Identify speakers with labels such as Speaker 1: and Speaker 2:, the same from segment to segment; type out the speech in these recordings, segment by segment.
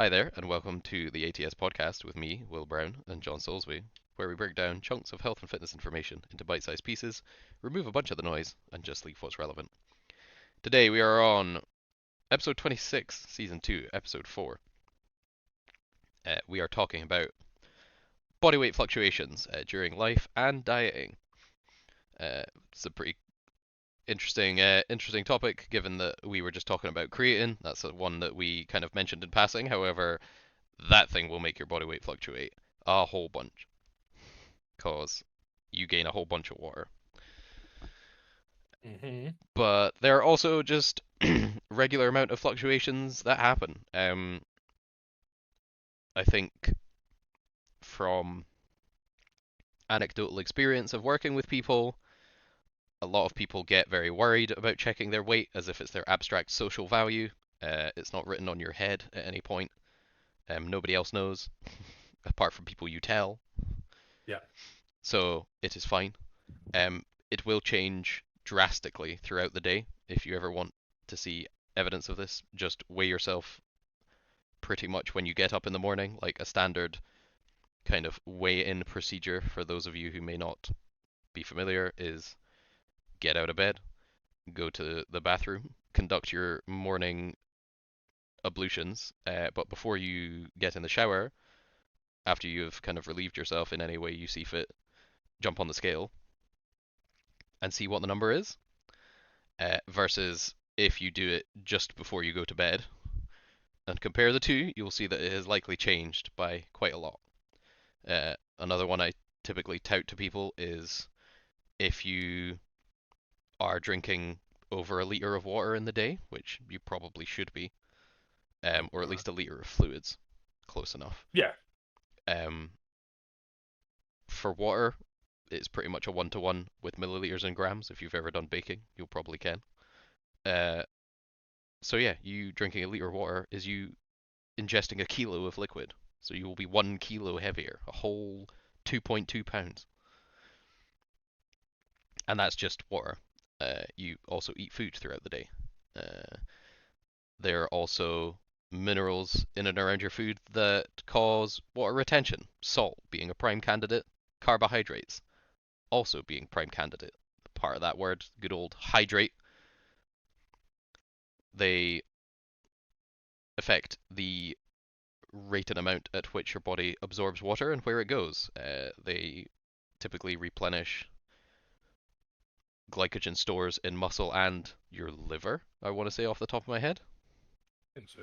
Speaker 1: Hi there, and welcome to the ATS podcast with me, Will Brown, and John Soulsby, where we break down chunks of health and fitness information into bite sized pieces, remove a bunch of the noise, and just leave what's relevant. Today we are on episode 26, season 2, episode 4. We are talking about body weight fluctuations during life and dieting. It's a pretty interesting topic, given that we were just talking about creatine. That's one that we kind of mentioned in passing. However, that thing will make your body weight fluctuate a whole bunch, cause you gain a whole bunch of water.
Speaker 2: Hmm.
Speaker 1: But there are also just regular amount of fluctuations that happen. I think from anecdotal experience of working with people, a lot of people get very worried about checking their weight as if it's their abstract social value. It's not written on your head at any point. Nobody else knows, apart from people you tell.
Speaker 2: Yeah.
Speaker 1: So it is fine. It will change drastically throughout the day. If you ever want to see evidence of this, just weigh yourself pretty much when you get up in the morning, like a standard kind of weigh-in procedure for those of you who may not be familiar is get out of bed, go to the bathroom, conduct your morning ablutions, but before you get in the shower, after you've kind of relieved yourself in any way you see fit, jump on the scale and see what the number is, versus if you do it just before you go to bed and compare the two, you'll see that it has likely changed by quite a lot. Another one I typically tout to people is if you are drinking over a liter of water in the day, which you probably should be,
Speaker 2: Oh
Speaker 1: or at
Speaker 2: God.
Speaker 1: least a liter of fluids, close enough.
Speaker 2: Yeah.
Speaker 1: Um, for water, it's pretty much a one-to-one with milliliters and grams. If you've ever done baking, you'll probably can. Uh, so yeah, you drinking a liter of water is you ingesting a kilo of liquid. So you will be 1 kilo heavier, a whole 2.2 pounds. And that's just water. You also eat food throughout the day. Uh, there are also minerals in and around your food that cause water retention. Salt being a prime candidate, carbohydrates also being prime candidate. Part of that word, good old hydrate, they affect the rate and amount at which your body absorbs water and where it goes. They typically replenish glycogen stores in muscle and your liver, I want to say off the top of my head.
Speaker 2: And so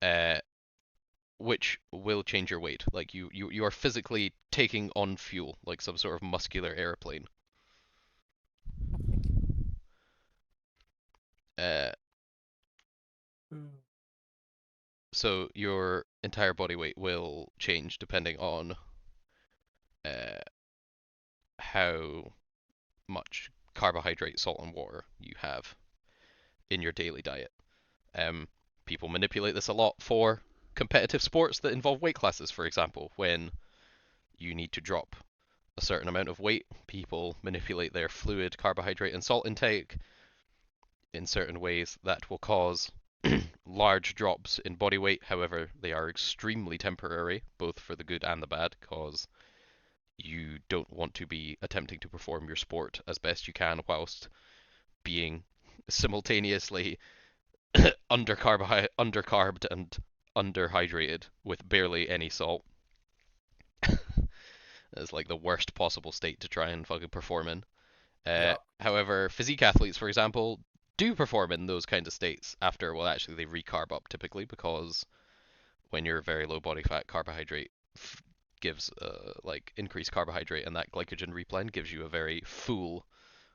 Speaker 2: yeah.
Speaker 1: Uh, which will change your weight. Like you are physically taking on fuel, like some sort of muscular airplane. Uh,
Speaker 2: Mm.
Speaker 1: so your entire body weight will change depending on uh, how much carbohydrate, salt, and water you have in your daily diet. Um, People manipulate this a lot for competitive sports that involve weight classes, for example, when you need to drop a certain amount of weight, people manipulate their fluid, carbohydrate, and salt intake in certain ways that will cause large drops in body weight. However, they are extremely temporary, both for the good and the bad, because you don't want to be attempting to perform your sport as best you can whilst being simultaneously undercarbed and underhydrated with barely any salt. It's like the worst possible state to try and fucking perform in.
Speaker 2: Yeah.
Speaker 1: However, physique athletes, for example, do perform in those kind of states after, well, actually, they recarb up typically because when you're very low body fat, carbohydrate gives like increased carbohydrate, and that glycogen replen gives you a very full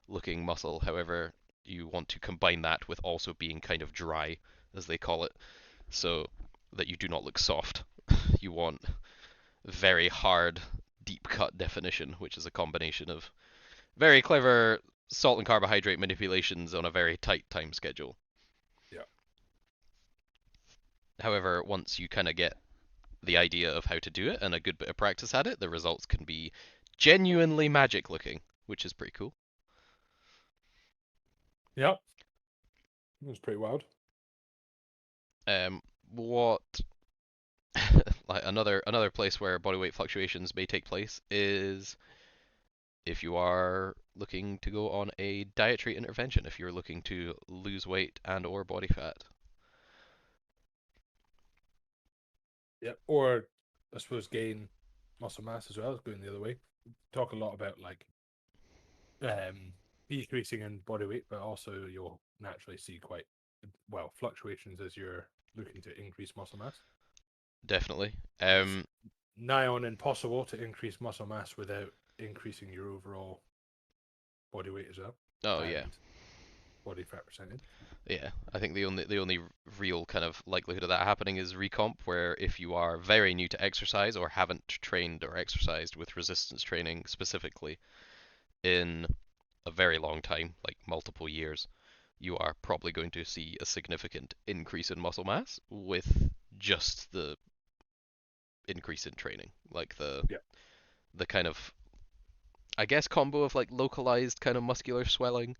Speaker 1: looking muscle. However, you want to combine that with also being kind of dry, as they call it, so that you do not look soft. You want very hard, deep cut definition, which is a combination of very clever salt and carbohydrate manipulations on a very tight time schedule.
Speaker 2: Yeah.
Speaker 1: However, once you kind of get the idea of how to do it and a good bit of practice at it, the results can be genuinely magic looking, which is pretty cool.
Speaker 2: Yep. That's pretty wild.
Speaker 1: What like another place where body weight fluctuations may take place is if you are looking to go on a dietary intervention, if you're looking to lose weight and or body fat.
Speaker 2: Yep. Or I suppose gain muscle mass as well, going the other way. Talk a lot about like decreasing in body weight, but also you'll naturally see quite well fluctuations as you're looking to increase muscle mass.
Speaker 1: Definitely.
Speaker 2: It's nigh on impossible to increase muscle mass without increasing your overall body weight as well
Speaker 1: Oh yeah.
Speaker 2: and body fat percentage.
Speaker 1: Yeah, I think the only real kind of likelihood of that happening is recomp, where if you are very new to exercise or haven't trained or exercised with resistance training specifically in a very long time, like multiple years, you are probably going to see a significant increase in muscle mass with just the increase in training, like
Speaker 2: Yeah.
Speaker 1: the kind of I guess combo of like localized kind of muscular swelling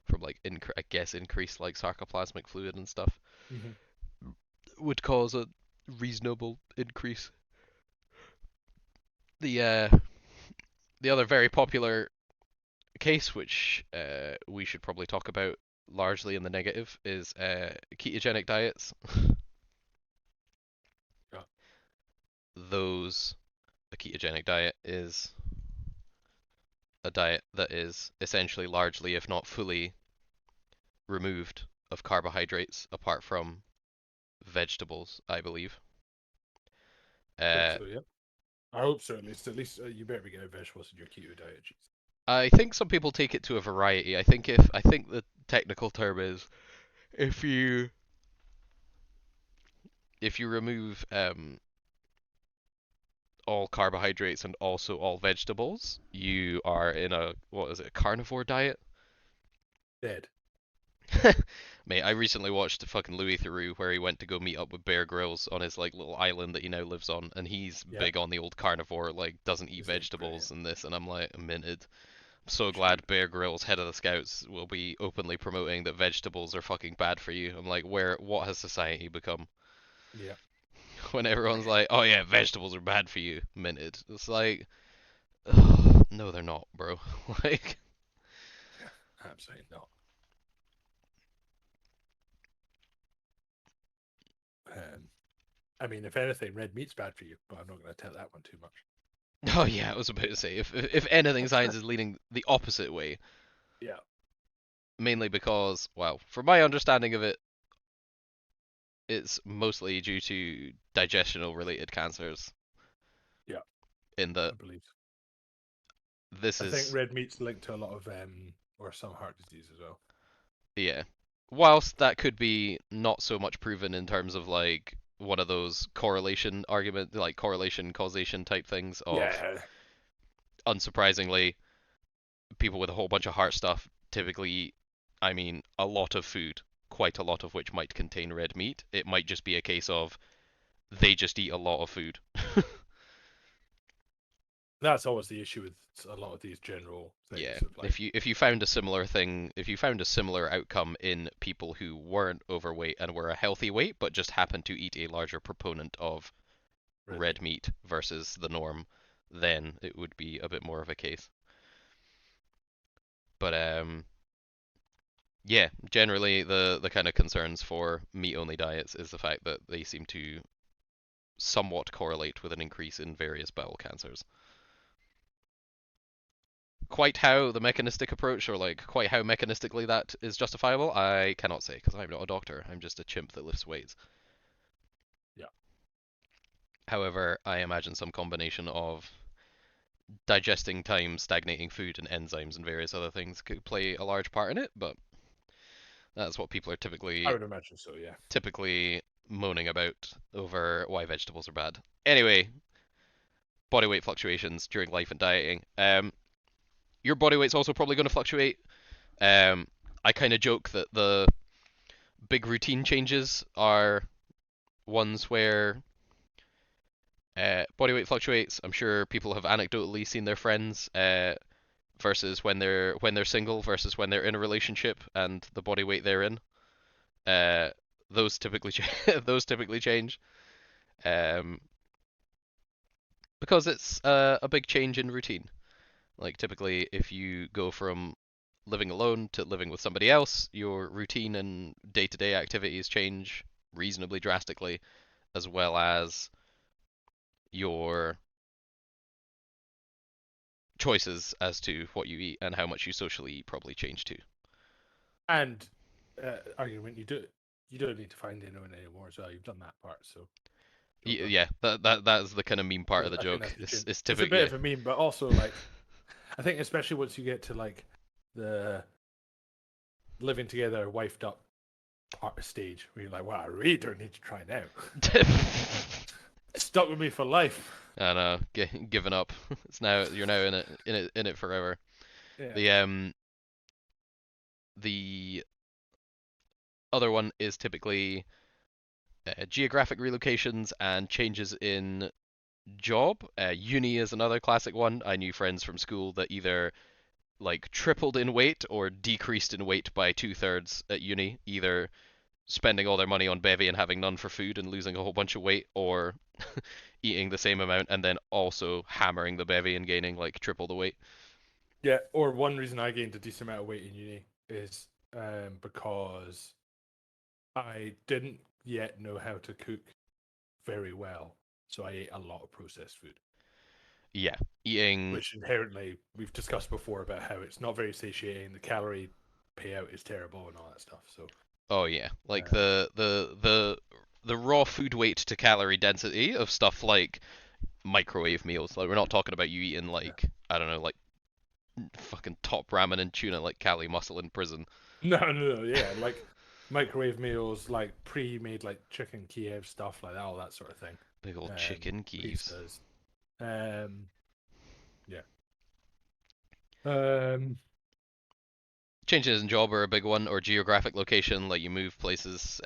Speaker 1: from like I guess increased like sarcoplasmic fluid and stuff
Speaker 2: Mm-hmm.
Speaker 1: would cause a reasonable increase. The the other very popular case, which we should probably talk about largely in the negative, is ketogenic diets.
Speaker 2: Yeah.
Speaker 1: Those A ketogenic diet is a diet that is essentially largely, if not fully, removed of carbohydrates apart from vegetables, I believe.
Speaker 2: Hope
Speaker 1: Uh,
Speaker 2: so, yeah. I hope so. At least you better be getting vegetables in your keto diet. Jeez.
Speaker 1: I think some people take it to a variety. I think the technical term is if you if you remove all carbohydrates and also all vegetables, you are in a what is it, a carnivore diet?
Speaker 2: Dead.
Speaker 1: Mate, I recently watched the fucking Louis Theroux where he went to go meet up with Bear Grylls on his like little island that he now lives on, and he's
Speaker 2: Yeah.
Speaker 1: big on the old carnivore, like doesn't eat
Speaker 2: Is it
Speaker 1: vegetables
Speaker 2: brilliant?
Speaker 1: and this, and I'm like minted. I'm so
Speaker 2: True.
Speaker 1: glad Bear Grylls, head of the Scouts, will be openly promoting that vegetables are fucking bad for you. I'm like, what has society become?
Speaker 2: Yeah.
Speaker 1: When everyone's
Speaker 2: Right.
Speaker 1: like, oh yeah, vegetables are bad for you, minted. It's like, no, they're not, bro. Like,
Speaker 2: Yeah. Absolutely not. Um, I mean, if anything, red meat's bad for you, but I'm not going to tell that one too much.
Speaker 1: oh yeah, I was about to say, if anything, science is leading the opposite way,
Speaker 2: Yeah.
Speaker 1: mainly because, well, from my understanding of it, it's mostly due to digestional related cancers.
Speaker 2: Yeah.
Speaker 1: In
Speaker 2: I
Speaker 1: that
Speaker 2: believe so.
Speaker 1: this
Speaker 2: I think
Speaker 1: is,
Speaker 2: red meat's linked to a lot of or some heart disease as well.
Speaker 1: yeah. Whilst that could be not so much proven in terms of like one of those correlation argument, like correlation causation type things of,
Speaker 2: Yeah.
Speaker 1: unsurprisingly, people with a whole bunch of heart stuff typically eat, I mean, a lot of food, quite a lot of which might contain red meat. It might just be a case of they just eat a lot of food.
Speaker 2: That's always the issue with a lot of these general
Speaker 1: Yeah.
Speaker 2: things of like,
Speaker 1: If you found a similar thing, if you found a similar outcome in people who weren't overweight and were a healthy weight, but just happened to eat a larger proponent of
Speaker 2: red
Speaker 1: red
Speaker 2: meat.
Speaker 1: meat versus the norm, then it would be a bit more of a case. But yeah, generally the kind of concerns for meat only diets is the fact that they seem to somewhat correlate with an increase in various bowel cancers. Quite how the mechanistic approach, or like quite how mechanistically that is justifiable, I cannot say because I'm not a doctor. I'm just a chimp that lifts weights.
Speaker 2: Yeah.
Speaker 1: However, I imagine some combination of digesting time, stagnating food, and enzymes and various other things could play a large part in it. But that's what people are
Speaker 2: I
Speaker 1: typically
Speaker 2: would imagine so, yeah.
Speaker 1: typically moaning about over why vegetables are bad. Anyway, body weight fluctuations during life and dieting. Your body weight's also probably going to fluctuate. Um, I kind of joke that the big routine changes are ones where body weight fluctuates. I'm sure people have anecdotally seen their friends versus when they're single versus when they're in a relationship and the body weight they're in. Uh, those typically those typically change. Um, because it's a big change in routine. Like typically, if you go from living alone to living with somebody else, your routine and day-to-day activities change reasonably drastically, as well as your choices as to what you eat and how much you socially eat probably change too.
Speaker 2: And argument, you don't need to find anyone anymore as well. You've done that part, so job done.
Speaker 1: Yeah, that's the kind of meme part of the
Speaker 2: I think
Speaker 1: joke.
Speaker 2: that's the gym.
Speaker 1: It's
Speaker 2: It's a
Speaker 1: typically
Speaker 2: bit
Speaker 1: yeah.
Speaker 2: of a meme, but also like I think especially once you get to like the living together, wifed up part stage, where you're like, wow, I really don't need to try now. It's stuck with me for life.
Speaker 1: I know, giving up. It's now you're now in it forever.
Speaker 2: Yeah.
Speaker 1: The other one is typically geographic relocations and changes in job. Uni is another classic one. I knew friends from school that either like tripled in weight or decreased in weight by 2/3 at uni, either spending all their money on bevy and having none for food and losing a whole bunch of weight, or eating the same amount and then also hammering the bevy and gaining like triple the weight.
Speaker 2: Yeah, or one reason I gained a decent amount of weight in uni is because I didn't yet know how to cook very well, so I ate a lot of processed food,
Speaker 1: Yeah, eating.
Speaker 2: which inherently we've discussed before about how it's not very satiating. The calorie payout is terrible and all that stuff. So,
Speaker 1: Oh yeah, like
Speaker 2: um,
Speaker 1: the raw food weight to calorie density of stuff like microwave meals. Like we're not talking about you eating
Speaker 2: yeah.
Speaker 1: like I don't know, like fucking top ramen and tuna like Cali Muscle in prison.
Speaker 2: No, yeah, like microwave meals, like pre-made like chicken Kiev stuff like that, all that sort of thing.
Speaker 1: Big old chicken Kieves.
Speaker 2: Pizzas. Um, yeah. Um,
Speaker 1: Changes in job are a big one, or geographic location, like you move places.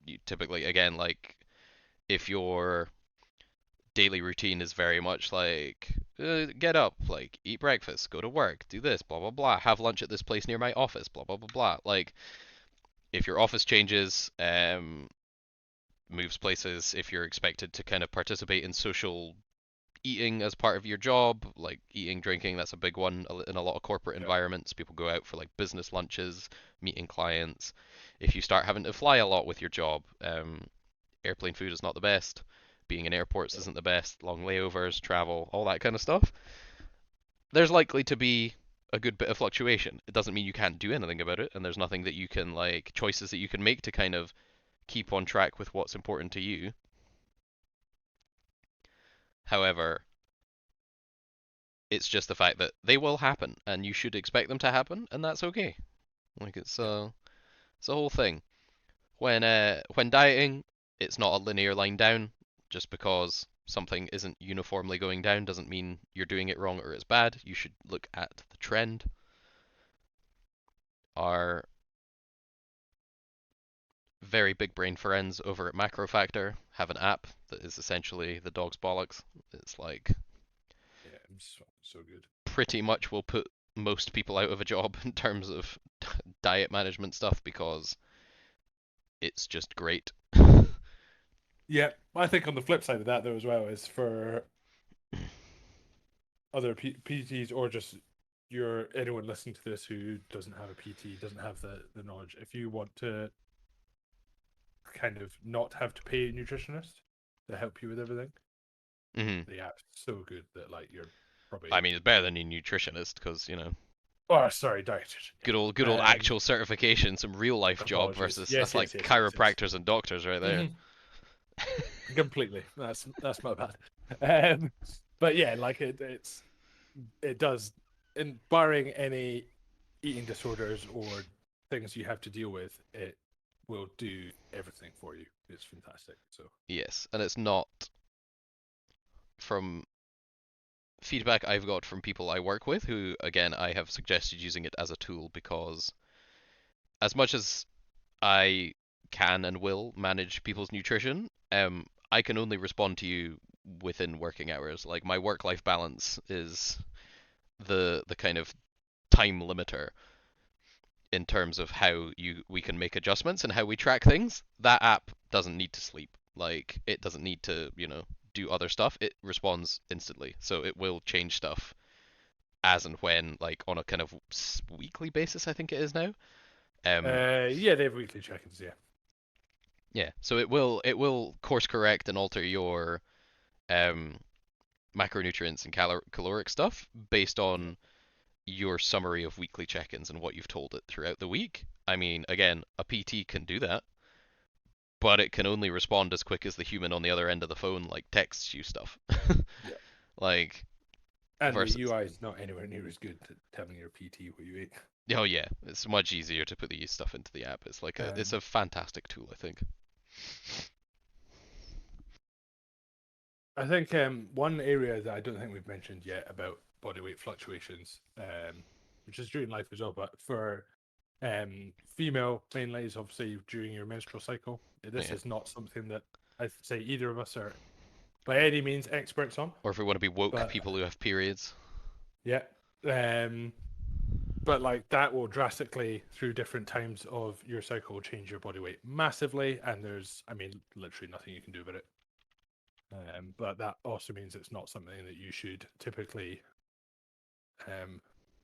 Speaker 1: You typically again like if your daily routine is very much like get up, like eat breakfast, go to work, do this, blah blah blah, have lunch at this place near my office, blah blah blah blah. Like if your office changes, moves places, if you're expected to kind of participate in social eating as part of your job, like eating, drinking, that's a big one in a lot of corporate
Speaker 2: yeah,
Speaker 1: environments. People go out for like business lunches, meeting clients. If you start having to fly a lot with your job, airplane food is not the best. Being in airports
Speaker 2: yeah,
Speaker 1: isn't the best. Long layovers, travel, all that kind of stuff. There's likely to be a good bit of fluctuation. It doesn't mean you can't do anything about it, and there's nothing that you can like choices that you can make to kind of keep on track with what's important to you. However, it's just the fact that they will happen, and you should expect them to happen, and that's okay. Like
Speaker 2: yeah,
Speaker 1: it's a whole thing. When dieting, it's not a linear line down. Just because something isn't uniformly going down doesn't mean you're doing it wrong or it's bad. You should look at the trend. Our very big brain friends over at Macro Factor have an app that is essentially the dog's bollocks. It's like
Speaker 2: yeah. So good.
Speaker 1: pretty much will put most people out of a job in terms of diet management stuff because it's just great.
Speaker 2: Yeah, I think on the flip side of that though as well is for other PTs or just your anyone listening to this who doesn't have a PT, doesn't have the knowledge. If you want to kind of not have to pay a nutritionist to help you with everything,
Speaker 1: Hmm.
Speaker 2: the app's so good that like you're
Speaker 1: I
Speaker 2: probably
Speaker 1: mean, it's better than a nutritionist because
Speaker 2: oh sorry dietitian.
Speaker 1: good old actual certification, some real life job
Speaker 2: Apologies.
Speaker 1: versus
Speaker 2: Yes,
Speaker 1: that's like
Speaker 2: yes.
Speaker 1: chiropractors and doctors right there.
Speaker 2: Completely. That's my bad. But yeah, like it does, in barring any eating disorders or things you have to deal with, it will do everything for you. It's fantastic. So
Speaker 1: Yes, and it's not from feedback I've got from people I work with who, again, I have suggested using it as a tool because as much as I can and will manage people's nutrition, I can only respond to you within working hours. Like my work-life balance is the kind of time limiter. in terms of how we can make adjustments and how we track things. That app doesn't need to sleep. Like it doesn't need to, do other stuff. It responds instantly. So it will change stuff as and when, like on a kind of weekly basis, I think it is now.
Speaker 2: Yeah, they have weekly check-ins. Yeah.
Speaker 1: Yeah. So it will course correct and alter your um macronutrients and caloric stuff based on your summary of weekly check-ins and what you've told it throughout the week. I mean, again, a PT can do that, but it can only respond as quick as the human on the other end of the phone like texts you stuff.
Speaker 2: Yeah.
Speaker 1: Like
Speaker 2: And the
Speaker 1: versus
Speaker 2: UI is not anywhere near as good at telling your PT what you eat.
Speaker 1: oh yeah, it's much easier to put the stuff into the app. It's like it's a fantastic tool, I think.
Speaker 2: I think one area that I don't think we've mentioned yet about body weight fluctuations, which is during life as well, but for female mainly is obviously during your menstrual cycle. This
Speaker 1: Yeah.
Speaker 2: is not something that I'd say either of us are by any means experts on.
Speaker 1: Or if we want to be woke
Speaker 2: But
Speaker 1: people who have periods.
Speaker 2: yeah, but like that will drastically through different times of your cycle change your body weight massively, and there's, I mean, literally nothing you can do about it. But that also means it's not something that you should typically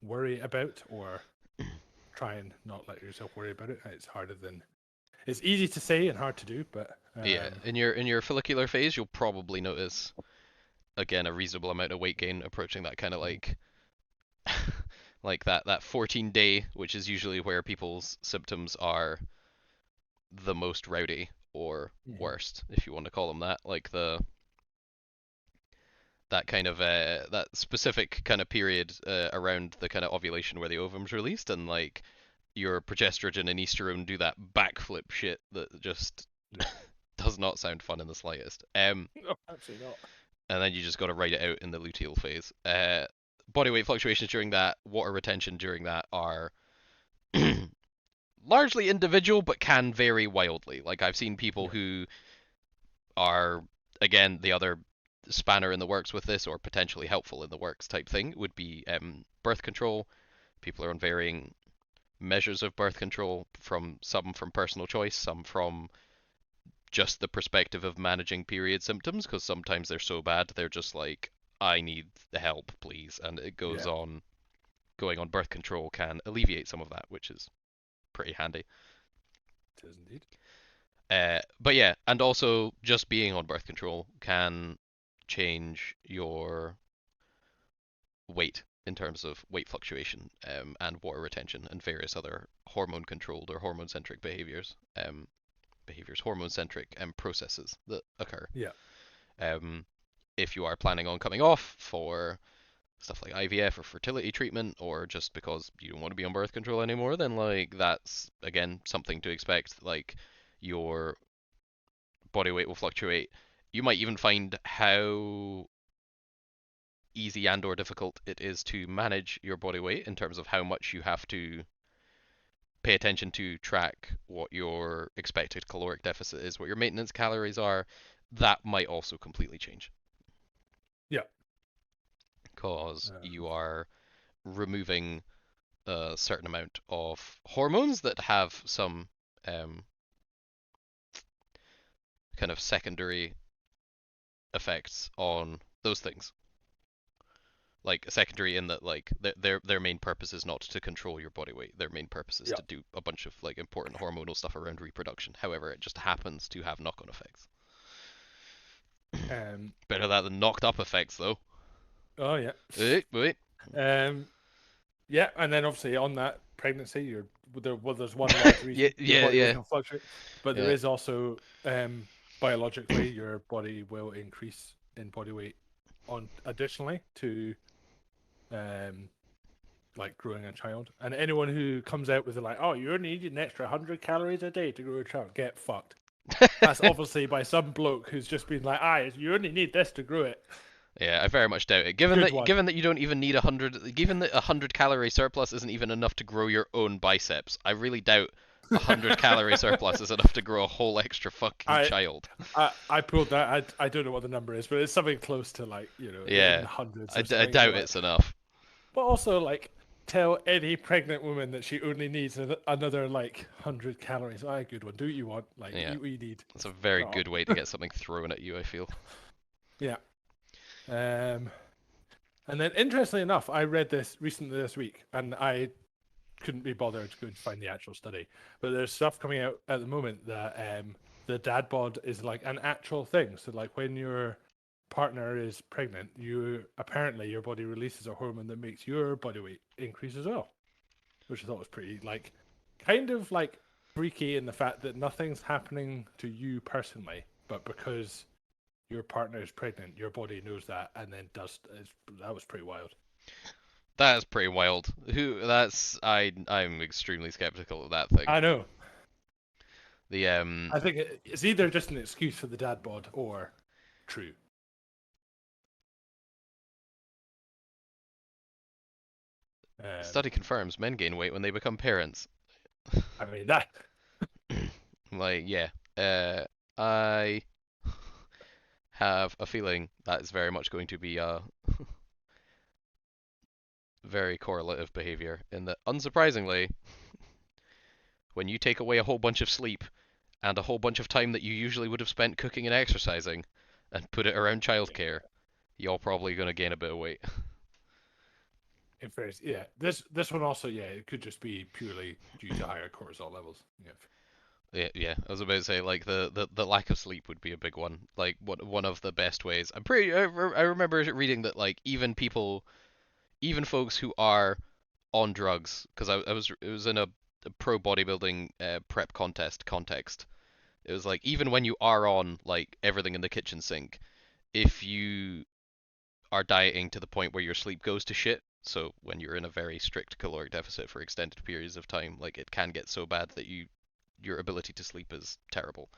Speaker 2: worry about or try and not let yourself worry about it. It's easy to say and hard to do, but
Speaker 1: Yeah, in your follicular phase, you'll probably notice again a reasonable amount of weight gain approaching that kind of like that 14 day, which is usually where people's symptoms are the most rowdy or worst, if you want to call them that. Like that kind of that specific kind of period around the kind of ovulation where the ovum's released, and like your progesterone and estrone do that backflip shit that just does not sound fun in the slightest.
Speaker 2: no, absolutely not.
Speaker 1: And then you just got to write it out in the luteal phase. Body weight fluctuations during that, water retention during that are largely individual, but can vary wildly. Like I've seen people who are, again, the other spanner in the works with this, or potentially helpful in the works type thing, would be birth control. People are on varying measures of birth control, some from personal choice, some from just the perspective of managing period symptoms, because sometimes they're so bad they're just like, I need help, please, and it goes on. Going on birth control can alleviate some of that, which is pretty handy.
Speaker 2: It is indeed.
Speaker 1: But yeah, and also just being on birth control can change your weight in terms of weight fluctuation and water retention and various other hormone controlled or hormone centric behaviors. Hormone centric processes that occur.
Speaker 2: Yeah.
Speaker 1: If you are planning on coming off for stuff like IVF or fertility treatment, or just because you don't want to be on birth control anymore, then like that's again something to expect. Like your body weight will fluctuate. You might even find how easy and or difficult it is to manage your body weight in terms of how much you have to pay attention to track what your expected caloric deficit is, what your maintenance calories are. That might also completely change.
Speaker 2: Yeah.
Speaker 1: Because you are removing a certain amount of hormones that have some kind of secondary effects on those things. Like secondary in that like their main purpose is not to control your body weight. Their main purpose is to do a bunch of like important hormonal stuff around reproduction. However, it just happens to have knock-on effects. Better that than knocked up effects though.
Speaker 2: Oh yeah.
Speaker 1: Wait.
Speaker 2: Yeah, and then obviously on that pregnancy, there's one large reason your body weight can fluctuate, but there is also biologically your body will increase in body weight on additionally to like growing a child. And anyone who comes out with like, oh, you only need an extra 100 calories a day to grow a child, get fucked. That's obviously by some bloke who's just been like, you only need this to grow it.
Speaker 1: Yeah, I very much doubt it. Given that you don't even need 100, given that 100 calorie surplus isn't even enough to grow your own biceps, I really doubt 100 calorie surplus is enough to grow a whole extra fucking child.
Speaker 2: I pulled that. I don't know what the number is, but it's something close to like, in hundreds.
Speaker 1: I doubt it's enough.
Speaker 2: But also like tell any pregnant woman that she only needs another like 100 calories. Ah, good one. Do what you want. Like
Speaker 1: Yeah,
Speaker 2: eat what you need.
Speaker 1: that's a very
Speaker 2: Oh,
Speaker 1: good way to get something thrown at you, I feel.
Speaker 2: yeah. Um, and then interestingly enough, I read this recently this week, and I couldn't be bothered to go and find the actual study. But there's stuff coming out at the moment that the dad bod is like an actual thing. So like when your partner is pregnant, you apparently your body releases a hormone that makes your body weight increase as well, which I thought was pretty like kind of like freaky in the fact that nothing's happening to you personally, but because your partner is pregnant, your body knows that and then does. That was pretty wild.
Speaker 1: That's pretty wild. I'm extremely skeptical of that thing.
Speaker 2: I know.
Speaker 1: The
Speaker 2: I think it's either just an excuse for the dad bod or true.
Speaker 1: study confirms men gain weight when they become parents.
Speaker 2: I mean that.
Speaker 1: Like, yeah. I have a feeling that is very much going to be very correlative behavior in that, unsurprisingly, when you take away a whole bunch of sleep and a whole bunch of time that you usually would have spent cooking and exercising and put it around childcare, you're probably going to gain a bit of weight.
Speaker 2: In fairness, yeah. This one also, yeah, it could just be purely due to higher cortisol levels. Yeah.
Speaker 1: Yeah, I was about to say like the lack of sleep would be a big one. Like one of the best ways. I remember reading that like even folks who are on drugs, because it was in a pro bodybuilding prep contest context. It was like even when you are on like everything in the kitchen sink, if you are dieting to the point where your sleep goes to shit, so when you're in a very strict caloric deficit for extended periods of time, like it can get so bad that your ability to sleep is terrible.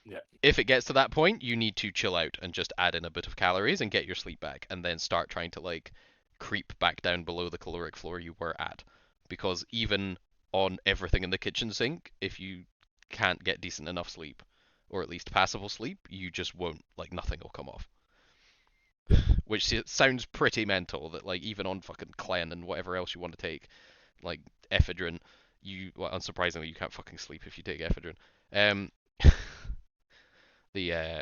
Speaker 2: Yeah.
Speaker 1: If it gets to that point, you need to chill out and just add in a bit of calories and get your sleep back, and then start trying to like creep back down below the caloric floor you were at. Because even on everything in the kitchen sink, if you can't get decent enough sleep, or at least passable sleep, you just won't, like nothing will come off. Which sounds pretty mental that like even on fucking Clen and whatever else you want to take, like ephedrine, well, unsurprisingly you can't fucking sleep if you take ephedrine. Um, the uh,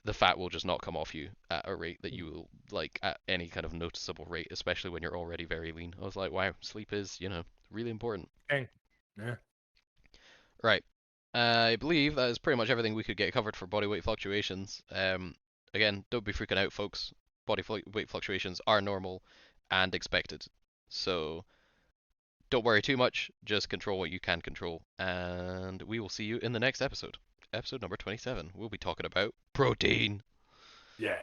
Speaker 1: the fat will just not come off you at a rate that you will like at any kind of noticeable rate, especially when you're already very lean. I was like, wow, sleep is really important.
Speaker 2: Okay. Yeah.
Speaker 1: Right. I believe that is pretty much everything we could get covered for body weight fluctuations. Again, don't be freaking out, folks. Body weight fluctuations are normal and expected. So don't worry too much. Just control what you can control. And we will see you in the next episode. Episode number 27. We'll be talking about protein.
Speaker 2: Yeah.